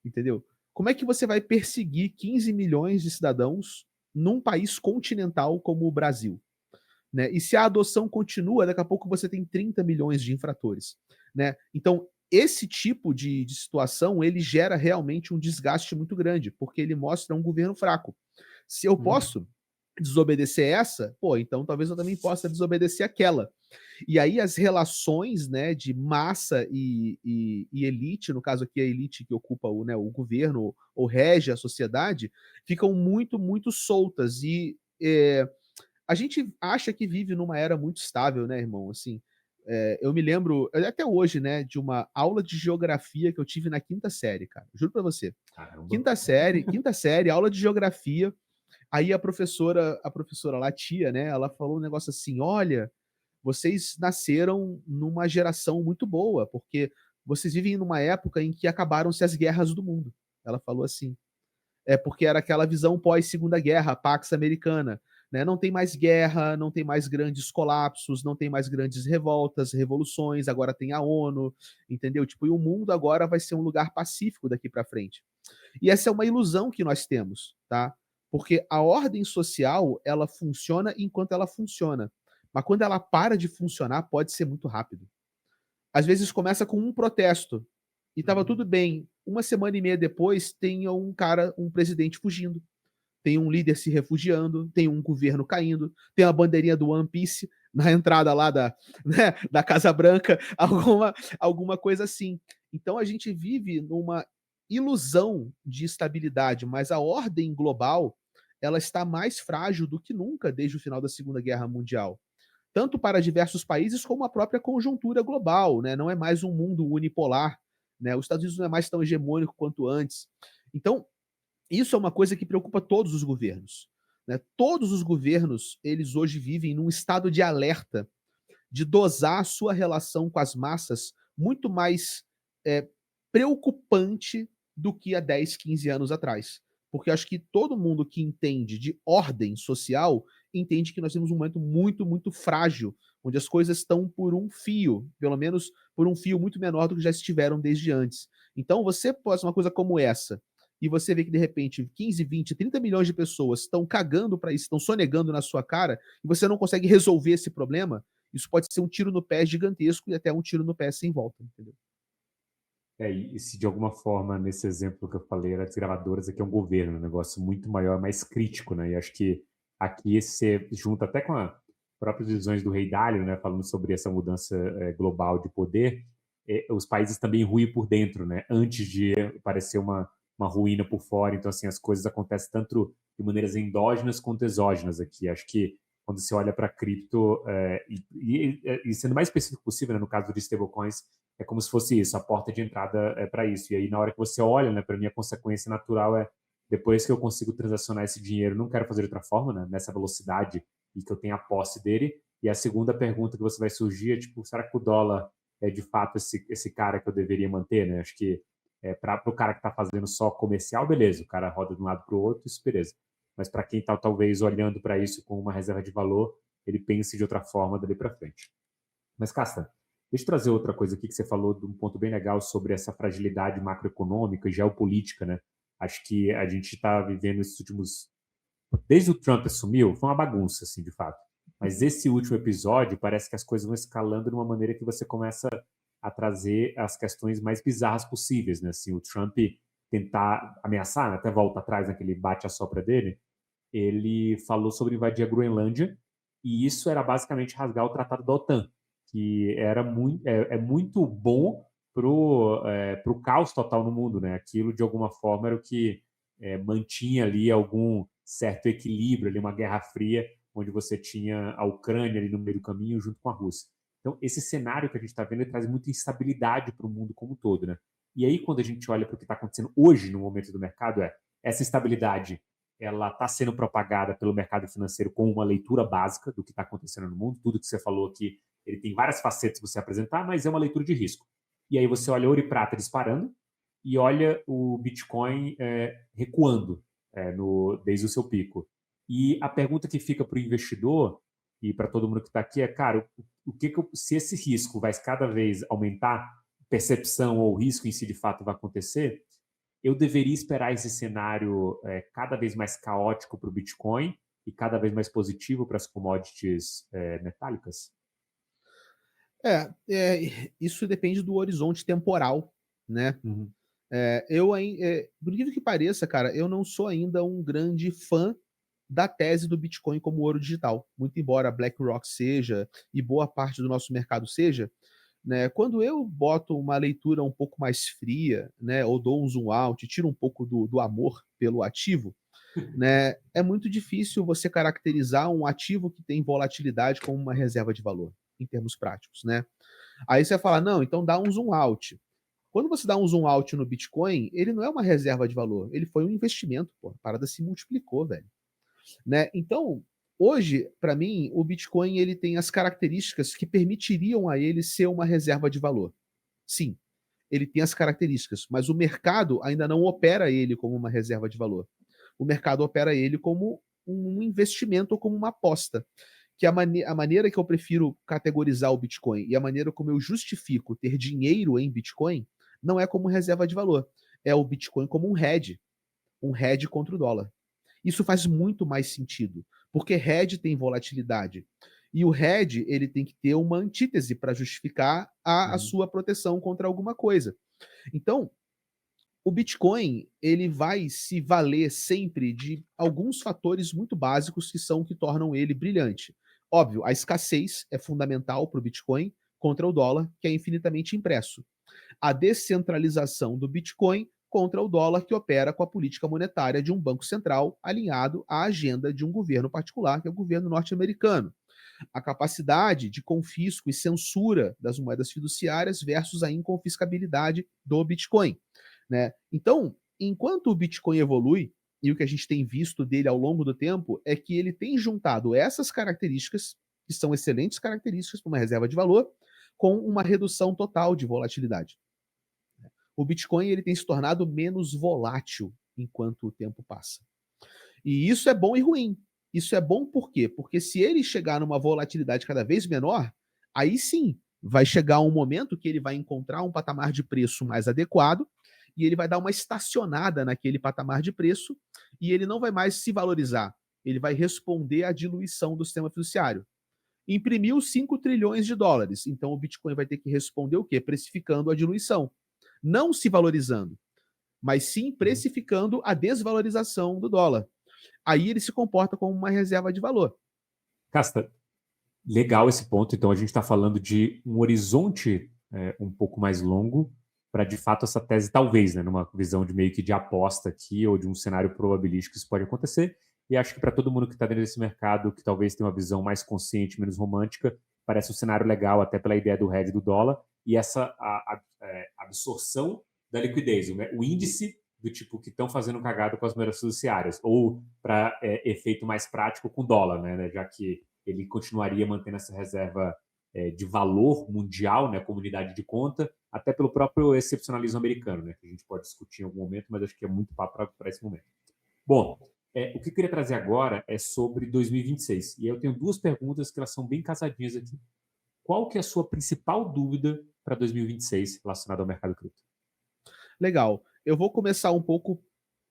Entendeu? Como é que você vai perseguir 15 milhões de cidadãos num país continental como o Brasil? Né? E se a adoção continua, daqui a pouco você tem 30 milhões de infratores. Né? Então, esse tipo de situação, ele gera realmente um desgaste muito grande, porque ele mostra um governo fraco. Se eu Uhum. posso desobedecer essa, pô, então talvez eu também possa desobedecer aquela. E aí as relações, né, de massa e elite, no caso aqui a elite que ocupa o governo ou rege a sociedade, ficam muito, muito soltas. E a gente acha que vive numa era muito estável, né, irmão? Assim, eu me lembro, até hoje, né, de uma aula de geografia que eu tive na quinta série, cara. Juro pra você. Caramba. Quinta série, aula de geografia. Aí a professora lá, tia, né, ela falou um negócio assim: olha, vocês nasceram numa geração muito boa, porque vocês vivem numa época em que acabaram-se as guerras do mundo. Ela falou assim. É porque era aquela visão pós-segunda guerra, Pax Americana, né? Não tem mais guerra, não tem mais grandes colapsos, não tem mais grandes revoltas, revoluções, agora tem a ONU, entendeu? Tipo, e o mundo agora vai ser um lugar pacífico daqui para frente. E essa é uma ilusão que nós temos, tá? Porque a ordem social, ela funciona enquanto ela funciona. Mas quando ela para de funcionar, pode ser muito rápido. Às vezes começa com um protesto e estava Uhum. tudo bem. Uma semana e meia depois, tem um cara, um presidente fugindo, tem um líder se refugiando, tem um governo caindo, tem a bandeirinha do One Piece na entrada lá da, né, da Casa Branca, alguma coisa assim. Então a gente vive numa ilusão de estabilidade, mas a ordem global ela está mais frágil do que nunca desde o final da Segunda Guerra Mundial, tanto para diversos países como a própria conjuntura global, né? Não é mais um mundo unipolar, né? Os Estados Unidos não é mais tão hegemônico quanto antes. Então, isso é uma coisa que preocupa todos os governos, né? Todos os governos, eles hoje vivem num estado de alerta, de dosar a sua relação com as massas muito mais é, preocupante do que há 10, 15 anos atrás. Porque acho que todo mundo que entende de ordem social entende que nós temos um momento muito, muito frágil, onde as coisas estão por um fio, pelo menos por um fio muito menor do que já estiveram desde antes. Então, você pode uma coisa como essa, e você vê que de repente 15, 20, 30 milhões de pessoas estão cagando para isso, estão sonegando na sua cara, e você não consegue resolver esse problema, isso pode ser um tiro no pé gigantesco e até um tiro no pé sem volta, entendeu? E se de alguma forma, nesse exemplo que eu falei, era as gravadoras, aqui é um governo, um negócio muito maior, mais crítico, né? E acho que aqui você junta até com as próprias visões do Rei Dalio, né? Falando sobre essa mudança global de poder, os países também ruem por dentro, né? Antes de parecer uma ruína por fora. Então, assim, as coisas acontecem tanto de maneiras endógenas quanto exógenas aqui. Acho que quando você olha para cripto, e sendo mais específico possível, né, no caso de stablecoins, é como se fosse isso, a porta de entrada é para isso. E aí, na hora que você olha, né, para mim, a consequência natural é, depois que eu consigo transacionar esse dinheiro, não quero fazer de outra forma, né, nessa velocidade e que eu tenha a posse dele. E a segunda pergunta que você vai surgir é, tipo, será que o dólar é de fato esse cara que eu deveria manter, né? Acho que para o cara que está fazendo só comercial, beleza, o cara roda de um lado para o outro, isso beleza. Mas para quem está talvez olhando para isso com uma reserva de valor, ele pense de outra forma dali para frente. Mas, Casta, deixa eu trazer outra coisa aqui que você falou de um ponto bem legal sobre essa fragilidade macroeconômica e geopolítica, né? Acho que a gente está vivendo esses últimos. Desde o Trump assumiu, foi uma bagunça, assim, de fato. Mas esse último episódio parece que as coisas vão escalando de uma maneira que você começa a trazer as questões mais bizarras possíveis, né? Assim, o Trump tentar ameaçar, né? Até volta atrás naquele bate-a-sopra dele, ele falou sobre invadir a Groenlândia, e isso era basicamente rasgar o tratado da OTAN, que era muito bom pro caos total no mundo, né? Aquilo, de alguma forma, era o que mantinha ali algum certo equilíbrio, ali, uma guerra fria, onde você tinha a Ucrânia ali no meio do caminho junto com a Rússia. Então, esse cenário que a gente está vendo, ele traz muita instabilidade para o mundo como um todo, né? E aí, quando a gente olha para o que está acontecendo hoje no momento do mercado, essa estabilidade ela está sendo propagada pelo mercado financeiro com uma leitura básica do que está acontecendo no mundo. Tudo que você falou aqui, ele tem várias facetas para você apresentar, mas é uma leitura de risco. E aí você olha ouro e prata disparando e olha o Bitcoin recuando desde o seu pico. E a pergunta que fica para o investidor e para todo mundo que está aqui é, cara, se esse risco vai cada vez aumentar, percepção ou risco em si de fato vai acontecer, eu deveria esperar esse cenário cada vez mais caótico para o Bitcoin e cada vez mais positivo para as commodities metálicas? Isso depende do horizonte temporal, né? Uhum. Por incrível que pareça, cara, eu não sou ainda um grande fã da tese do Bitcoin como ouro digital. Muito embora a BlackRock seja e boa parte do nosso mercado seja, né? Quando eu boto uma leitura um pouco mais fria, né, ou dou um zoom out, tiro um pouco do amor pelo ativo, né, é muito difícil você caracterizar um ativo que tem volatilidade como uma reserva de valor, em termos práticos, né? Aí você fala, não, então dá um zoom out. Quando você dá um zoom out no Bitcoin, ele não é uma reserva de valor, ele foi um investimento, pô. A parada se multiplicou, velho. Né? Então, hoje, para mim, o Bitcoin ele tem as características que permitiriam a ele ser uma reserva de valor. Sim, ele tem as características, mas o mercado ainda não opera ele como uma reserva de valor. O mercado opera ele como um investimento ou como uma aposta. Que a maneira que eu prefiro categorizar o Bitcoin e a maneira como eu justifico ter dinheiro em Bitcoin não é como reserva de valor. É o Bitcoin como um hedge contra o dólar. Isso faz muito mais sentido, porque hedge tem volatilidade. E o hedge ele tem que ter uma antítese para justificar a Uhum. sua proteção contra alguma coisa. Então, o Bitcoin ele vai se valer sempre de alguns fatores muito básicos que são que tornam ele brilhante. Óbvio, a escassez é fundamental para o Bitcoin contra o dólar, que é infinitamente impresso. A descentralização do Bitcoin contra o dólar, que opera com a política monetária de um banco central alinhado à agenda de um governo particular, que é o governo norte-americano. A capacidade de confisco e censura das moedas fiduciárias versus a inconfiscabilidade do Bitcoin. Né? Então, enquanto o Bitcoin evolui, e o que a gente tem visto dele ao longo do tempo é que ele tem juntado essas características, que são excelentes características para uma reserva de valor, com uma redução total de volatilidade. O Bitcoin ele tem se tornado menos volátil enquanto o tempo passa. E isso é bom e ruim. Isso é bom por quê? Porque se ele chegar numa volatilidade cada vez menor, aí sim vai chegar um momento que ele vai encontrar um patamar de preço mais adequado e ele vai dar uma estacionada naquele patamar de preço e ele não vai mais se valorizar. Ele vai responder à diluição do sistema fiduciário. Imprimiu 5 trilhões de dólares, então o Bitcoin vai ter que responder o quê? Precificando a diluição. não se valorizando, mas sim Uhum. precificando a desvalorização do dólar. Aí ele se comporta como uma reserva de valor. Casta, legal esse ponto. Então, a gente está falando de um horizonte um pouco mais longo para, de fato, essa tese, talvez, né, numa visão de meio que de aposta aqui ou de um cenário probabilístico, isso pode acontecer. E acho que para todo mundo que está dentro desse mercado, que talvez tenha uma visão mais consciente, menos romântica, parece um cenário legal, até pela ideia do hedge do dólar e essa absorção da liquidez, o índice do tipo que estão fazendo cagada com as moedas fiduciárias, ou para efeito mais prático com dólar, né, já que ele continuaria mantendo essa reserva de valor mundial, né, comunidade de conta, até pelo próprio excepcionalismo americano, né, que a gente pode discutir em algum momento, mas acho que é muito papo para esse momento. Bom, o que eu queria trazer agora é sobre 2026. E eu tenho duas perguntas que elas são bem casadinhas aqui. Qual que é a sua principal dúvida para 2026 relacionada ao mercado cripto? Legal. Eu vou começar um pouco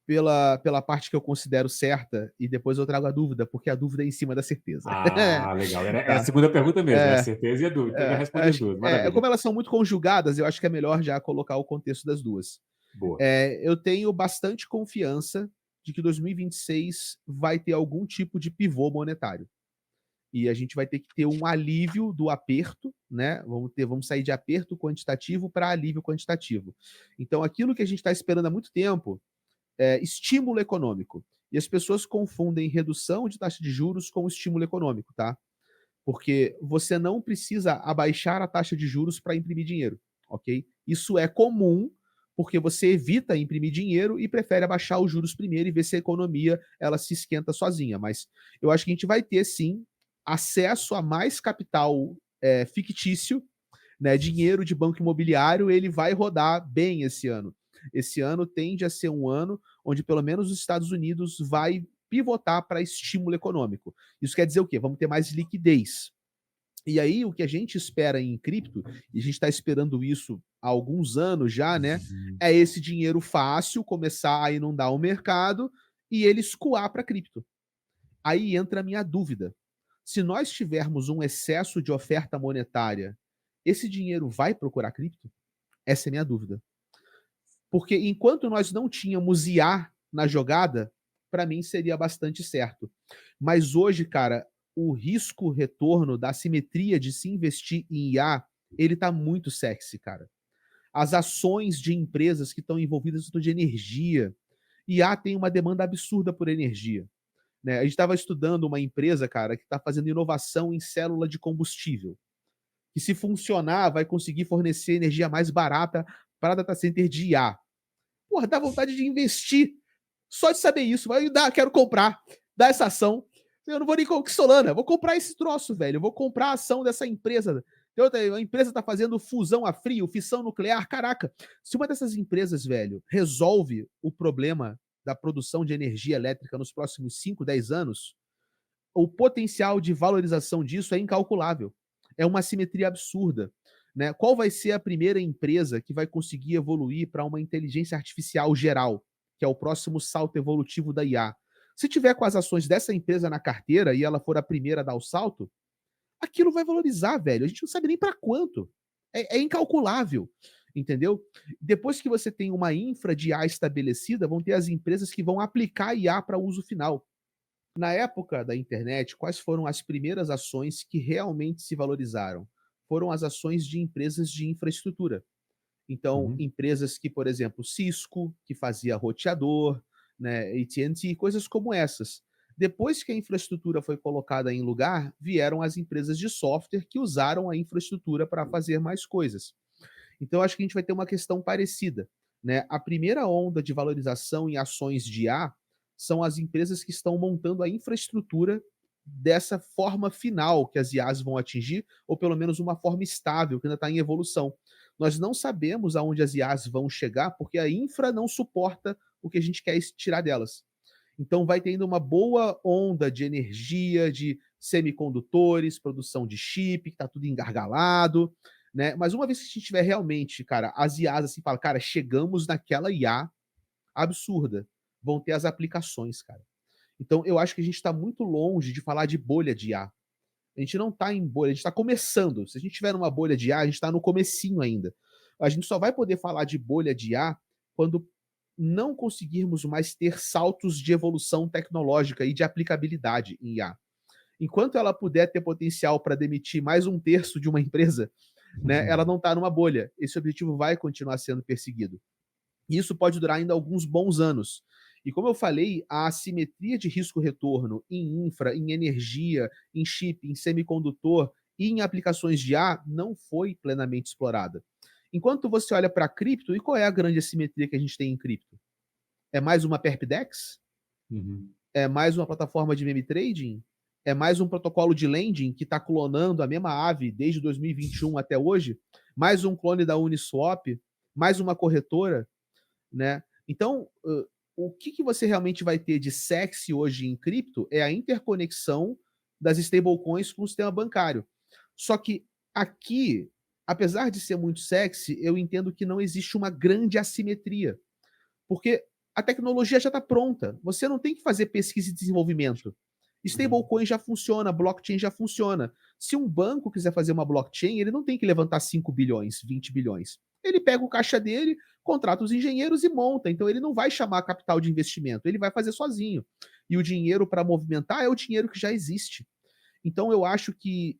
pela parte que eu considero certa e depois eu trago a dúvida, porque a dúvida é em cima da certeza. Ah, legal. Era a Tá. segunda pergunta mesmo, é a É, certeza e a dúvida. Então já respondi as duas. Maravilha. como elas são muito conjugadas, eu acho que é melhor já colocar o contexto das duas. Boa. Eu tenho bastante confiança de que 2026 vai ter algum tipo de pivô monetário. E a gente vai ter que ter um alívio do aperto, né? Vamos sair de aperto quantitativo para alívio quantitativo. Então, aquilo que a gente está esperando há muito tempo é estímulo econômico. E as pessoas confundem redução de taxa de juros com estímulo econômico, tá? Porque você não precisa abaixar a taxa de juros para imprimir dinheiro, ok? Isso é comum porque você evita imprimir dinheiro e prefere abaixar os juros primeiro e ver se a economia ela se esquenta sozinha. Mas eu acho que a gente vai ter sim acesso a mais capital fictício, né? Dinheiro de banco imobiliário, ele vai rodar bem esse ano. Esse ano tende a ser um ano onde pelo menos os Estados Unidos vai pivotar para estímulo econômico. Isso quer dizer o quê? Vamos ter mais liquidez. E aí, o que a gente espera em cripto, e a gente está esperando isso há alguns anos já, né? Uhum. É esse dinheiro fácil começar a inundar o mercado e ele escoar para cripto. Aí entra a minha dúvida. Se nós tivermos um excesso de oferta monetária, esse dinheiro vai procurar cripto? Essa é a minha dúvida. Porque enquanto nós não tínhamos IA na jogada, para mim seria bastante certo. Mas hoje, cara, o risco-retorno da simetria de se investir em IA, ele tá muito sexy, cara. As ações de empresas que estão envolvidas no setor de energia, IA tem uma demanda absurda por energia. Né? A gente estava estudando uma empresa, cara, que está fazendo inovação em célula de combustível. Que se funcionar, vai conseguir fornecer energia mais barata para data center de IA. Porra, dá vontade de investir. Só de saber isso. Vai dar, quero comprar. Dá essa ação. Eu não vou nem com Solana, vou comprar esse troço, velho. Eu vou comprar a ação dessa empresa. A empresa está fazendo fusão a frio, fissão nuclear. Caraca, se uma dessas empresas, velho, resolve o problema da produção de energia elétrica nos próximos 5, 10 anos, o potencial de valorização disso é incalculável. É uma simetria absurda. Né? Qual vai ser a primeira empresa que vai conseguir evoluir para uma inteligência artificial geral, que é o próximo salto evolutivo da IA? Se tiver com as ações dessa empresa na carteira e ela for a primeira a dar o salto, aquilo vai valorizar, velho. A gente não sabe nem para quanto. É incalculável. Entendeu? Depois que você tem uma infra de IA estabelecida, vão ter as empresas que vão aplicar IA para uso final. Na época da internet, quais foram as primeiras ações que realmente se valorizaram? Foram as ações de empresas de infraestrutura. Então, Uhum. empresas que, por exemplo, Cisco, que fazia roteador, né, AT&T, coisas como essas. Depois que a infraestrutura foi colocada em lugar, vieram as empresas de software que usaram a infraestrutura para fazer mais coisas. Então, acho que a gente vai ter uma questão parecida. Né? A primeira onda de valorização em ações de IA são as empresas que estão montando a infraestrutura dessa forma final que as IAs vão atingir, ou pelo menos uma forma estável, que ainda está em evolução. Nós não sabemos aonde as IAs vão chegar, porque a infra não suporta o que a gente quer tirar delas. Então vai tendo uma boa onda de energia, de semicondutores, produção de chip, que está tudo engargalado, né? Mas uma vez que a gente tiver realmente, cara, as IAs assim, fala, cara, chegamos naquela IA absurda, vão ter as aplicações, cara. Então eu acho que a gente está muito longe de falar de bolha de IA. A gente não está em bolha, a gente está começando. Se a gente tiver numa bolha de IA, a gente está no comecinho ainda. A gente só vai poder falar de bolha de IA quando não conseguirmos mais ter saltos de evolução tecnológica e de aplicabilidade em IA. Enquanto ela puder ter potencial para demitir mais um terço de uma empresa, né, ela não está numa bolha. Esse objetivo vai continuar sendo perseguido. E isso pode durar ainda alguns bons anos. E como eu falei, a assimetria de risco-retorno em infra, em energia, em chip, em semicondutor e em aplicações de IA não foi plenamente explorada. Enquanto você olha para cripto, e qual é a grande assimetria que a gente tem em cripto? É mais uma perpdex? Uhum. É mais uma plataforma de meme trading? É mais um protocolo de lending que está clonando a mesma ave desde 2021 até hoje? Mais um clone da Uniswap? Mais uma corretora? Né? Então, o que você realmente vai ter de sexy hoje em cripto é a interconexão das stablecoins com o sistema bancário. Só que aqui, apesar de ser muito sexy, eu entendo que não existe uma grande assimetria, porque a tecnologia já está pronta. Você não tem que fazer pesquisa e desenvolvimento. Stablecoin já funciona, blockchain já funciona. Se um banco quiser fazer uma blockchain, ele não tem que levantar 5 bilhões, 20 bilhões. Ele pega o caixa dele, contrata os engenheiros e monta. Então ele não vai chamar capital de investimento, ele vai fazer sozinho. E o dinheiro para movimentar é o dinheiro que já existe. Então eu acho que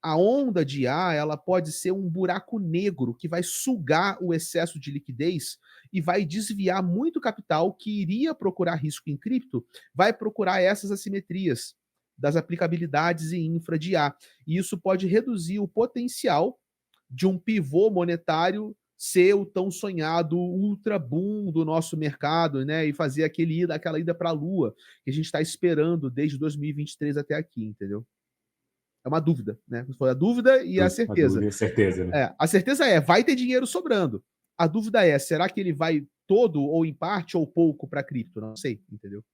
a onda de IA, ela pode ser um buraco negro que vai sugar o excesso de liquidez e vai desviar muito capital que iria procurar risco em cripto, vai procurar essas assimetrias das aplicabilidades e infra de IA. E isso pode reduzir o potencial de um pivô monetário ser o tão sonhado ultra boom do nosso mercado, né? E fazer aquela ida para a lua que a gente está esperando desde 2023 até aqui, entendeu? É uma dúvida, né? Foi a dúvida e a A certeza. dúvida e a certeza, né? A certeza é, vai ter dinheiro sobrando. A dúvida é, será que ele vai todo ou em parte ou pouco para cripto? Não sei, entendeu?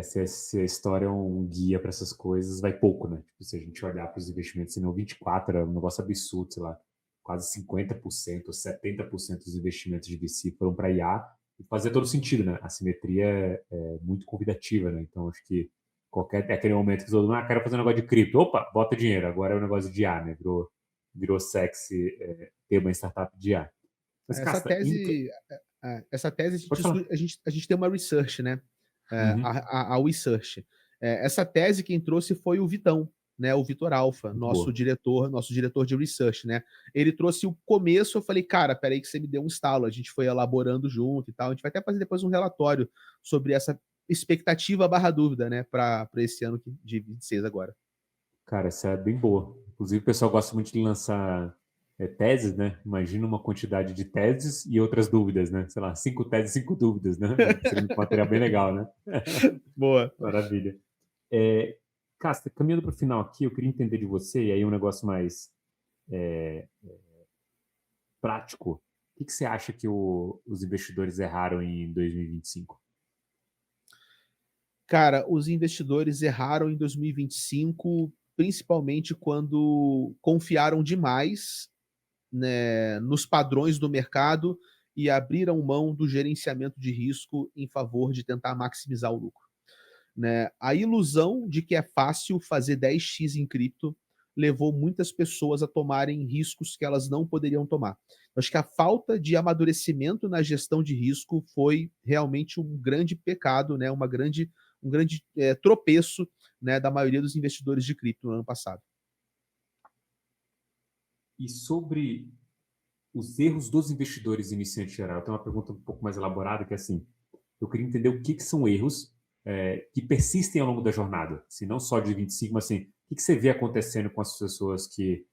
Se a história é um guia para essas coisas, vai pouco, né? Tipo, se a gente olhar para os investimentos, senão 24 era um negócio absurdo, sei lá, quase 50%, 70% dos investimentos de VC foram para IA, e fazia todo sentido, né? A simetria é muito convidativa, né? Então, acho que é aquele momento que todo mundo, quero fazer um negócio de cripto, opa, bota dinheiro, agora é um negócio de IA, né? Virou sexy ter uma startup de IA. Mas, Essa Casta, tese, essa tese pode falar. a gente tem uma research, né? Uhum. A research. Essa tese quem trouxe foi o Vitão, né? O Vitor Alfa, Muito boa. nosso diretor de research, né? Ele trouxe o começo, eu falei, cara, peraí que você me deu um estalo, a gente foi elaborando junto e tal. A gente vai até fazer depois um relatório sobre essa expectativa barra dúvida, né? Para esse ano de 26 agora. Cara, essa é bem boa. Inclusive, o pessoal gosta muito de lançar teses, né? Imagina uma quantidade de teses e outras dúvidas, né? Sei lá, 5 teses, 5 dúvidas, né? Seria um material bem legal, né? Boa. Maravilha. Casta, caminhando para o final aqui, eu queria entender de você, e aí um negócio mais prático. O que você acha que os investidores erraram em 2025? Cara, os investidores erraram em 2025, principalmente quando confiaram demais, né, nos padrões do mercado e abriram mão do gerenciamento de risco em favor de tentar maximizar o lucro. Né? A ilusão de que é fácil fazer 10x em cripto levou muitas pessoas a tomarem riscos que elas não poderiam tomar. Acho que a falta de amadurecimento na gestão de risco foi realmente um grande pecado, né? Um grande tropeço, né, da maioria dos investidores de cripto no ano passado. E sobre os erros dos investidores iniciantes em geral, eu tenho uma pergunta um pouco mais elaborada, que é assim, eu queria entender o que são erros que persistem ao longo da jornada, assim, não só de 25, mas assim, o que você vê acontecendo com as pessoas que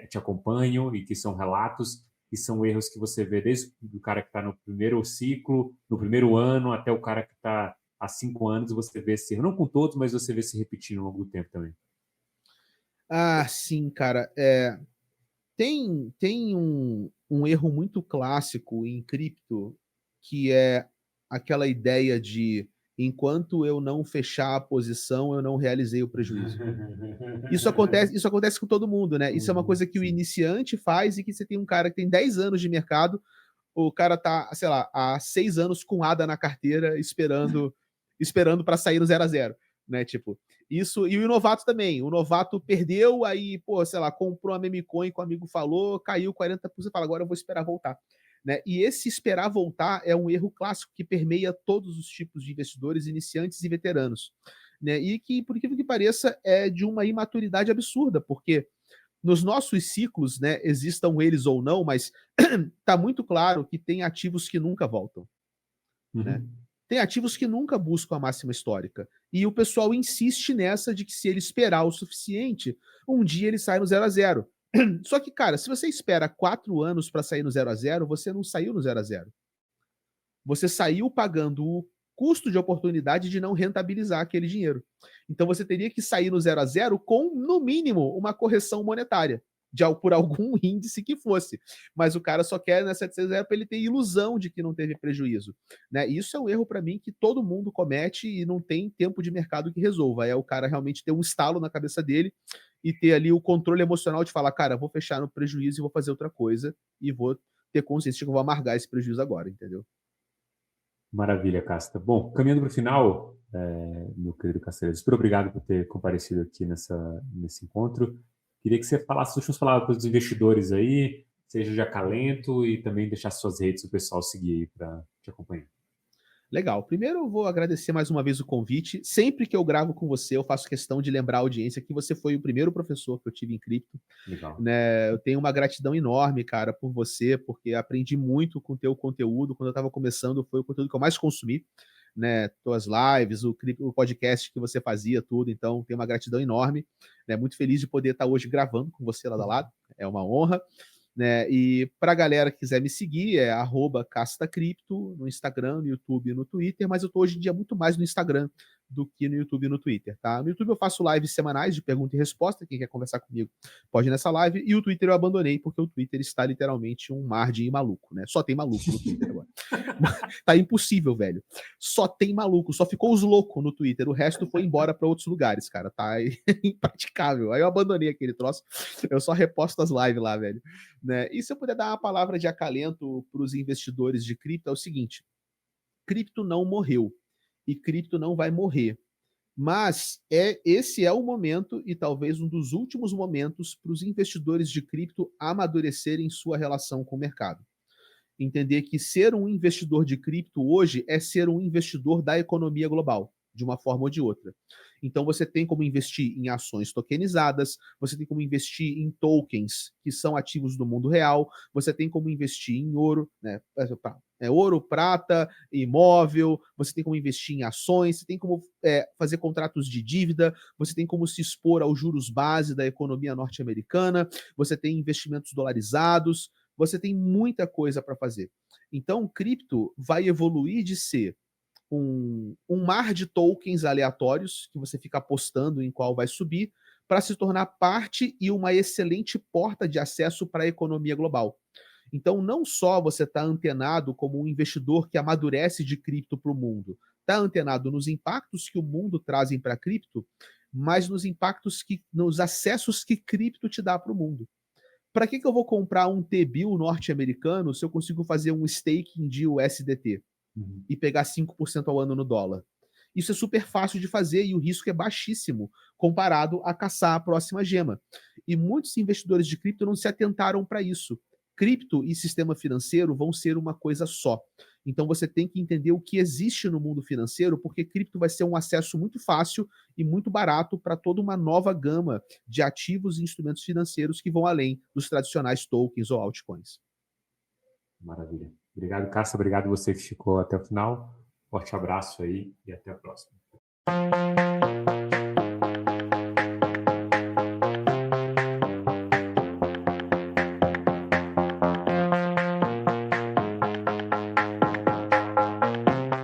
te acompanham e que são relatos, e são erros que você vê desde o cara que está no primeiro ciclo, no primeiro ano, até o cara que está há 5 anos, você vê esse erro, não com todos, mas você vê se repetindo ao longo do tempo também. Ah, sim, cara. Tem um erro muito clássico em cripto, que é aquela ideia de enquanto eu não fechar a posição, eu não realizei o prejuízo. Isso acontece com todo mundo, né? Isso é uma coisa que o Sim. iniciante faz e que você tem um cara que tem 10 anos de mercado, o cara tá, sei lá, há 6 anos com ADA na carteira, esperando para sair no 0 a 0. né? Tipo, isso. E o novato também. O novato perdeu, aí, pô, sei lá, comprou a meme coin que o amigo falou, caiu 40%, fala, agora eu vou esperar voltar. Né? E esse esperar voltar é um erro clássico que permeia todos os tipos de investidores, iniciantes e veteranos. Né? E que, por incrível que pareça, é de uma imaturidade absurda, porque nos nossos ciclos, né, existam eles ou não, mas está muito claro que tem ativos que nunca voltam. Né? Uhum. Tem ativos que nunca buscam a máxima histórica. E o pessoal insiste nessa de que se ele esperar o suficiente, um dia ele sai no 0 a 0. Só que, cara, se você espera 4 anos para sair no 0 a 0, você não saiu no 0 a 0. Você saiu pagando o custo de oportunidade de não rentabilizar aquele dinheiro. Então você teria que sair no 0 a 0 com, no mínimo, uma correção monetária. Por algum índice que fosse. Mas o cara só quer nessa 700 para ele ter ilusão de que não teve prejuízo. Né? Isso é um erro para mim que todo mundo comete e não tem tempo de mercado que resolva. É o cara realmente ter um estalo na cabeça dele e ter ali o controle emocional de falar, cara, vou fechar no prejuízo e vou fazer outra coisa e vou ter consciência de que eu vou amargar esse prejuízo agora, entendeu? Maravilha, Casta. Bom, caminhando para o final, meu querido Castello, super obrigado por ter comparecido aqui nesse encontro. Queria que você falasse as últimas palavras para os investidores aí, seja de acalento e também deixar suas redes para o pessoal seguir aí para te acompanhar. Legal. Primeiro eu vou agradecer mais uma vez o convite. Sempre que eu gravo com você, eu faço questão de lembrar a audiência que você foi o primeiro professor que eu tive em cripto. Legal. Né? Eu tenho uma gratidão enorme, cara, por você, porque aprendi muito com o teu conteúdo. Quando eu estava começando, foi o conteúdo que eu mais consumi, né? Tuas lives, o podcast que você fazia, tudo. Então, tenho uma gratidão enorme. Né? Muito feliz de poder estar hoje gravando com você lá da lado. É uma honra. Né? E para a galera que quiser me seguir, é @castacripto no Instagram, no YouTube e no Twitter, mas eu estou hoje em dia muito mais no Instagram do que no YouTube e no Twitter, tá? No YouTube eu faço lives semanais de pergunta e resposta, quem quer conversar comigo pode ir nessa live, e o Twitter eu abandonei, porque o Twitter está literalmente um mar de maluco, né? Só tem maluco no Twitter agora. Tá impossível, velho. Só tem maluco, só ficou os loucos no Twitter, o resto foi embora para outros lugares, cara, tá impraticável. Aí eu abandonei aquele troço, eu só reposto as lives lá, velho. Né? E se eu puder dar uma palavra de acalento para os investidores de cripto, é o seguinte: cripto não morreu e cripto não vai morrer. Mas esse é o momento e talvez um dos últimos momentos para os investidores de cripto amadurecerem sua relação com o mercado. Entender que ser um investidor de cripto hoje é ser um investidor da economia global, de uma forma ou de outra. Então você tem como investir em ações tokenizadas, você tem como investir em tokens, que são ativos do mundo real, você tem como investir em ouro, né? Ouro, prata, imóvel, você tem como investir em ações, você tem como fazer contratos de dívida, você tem como se expor aos juros base da economia norte-americana, você tem investimentos dolarizados, você tem muita coisa para fazer. Então, cripto vai evoluir de ser um mar de tokens aleatórios que você fica apostando em qual vai subir, para se tornar parte e uma excelente porta de acesso para a economia global. Então, não só você está antenado como um investidor que amadurece de cripto para o mundo, está antenado nos impactos que o mundo trazem para cripto, mas nos acessos que cripto te dá para o mundo. Para que eu vou comprar um T-bill norte-americano se eu consigo fazer um staking de USDT? E pegar 5% ao ano no dólar. Isso é super fácil de fazer e o risco é baixíssimo comparado a caçar a próxima gema. E muitos investidores de cripto não se atentaram para isso. Cripto e sistema financeiro vão ser uma coisa só. Então você tem que entender o que existe no mundo financeiro, porque cripto vai ser um acesso muito fácil e muito barato para toda uma nova gama de ativos e instrumentos financeiros que vão além dos tradicionais tokens ou altcoins. Maravilha. Obrigado, Casta. Obrigado você que ficou até o final. Forte abraço aí e até a próxima.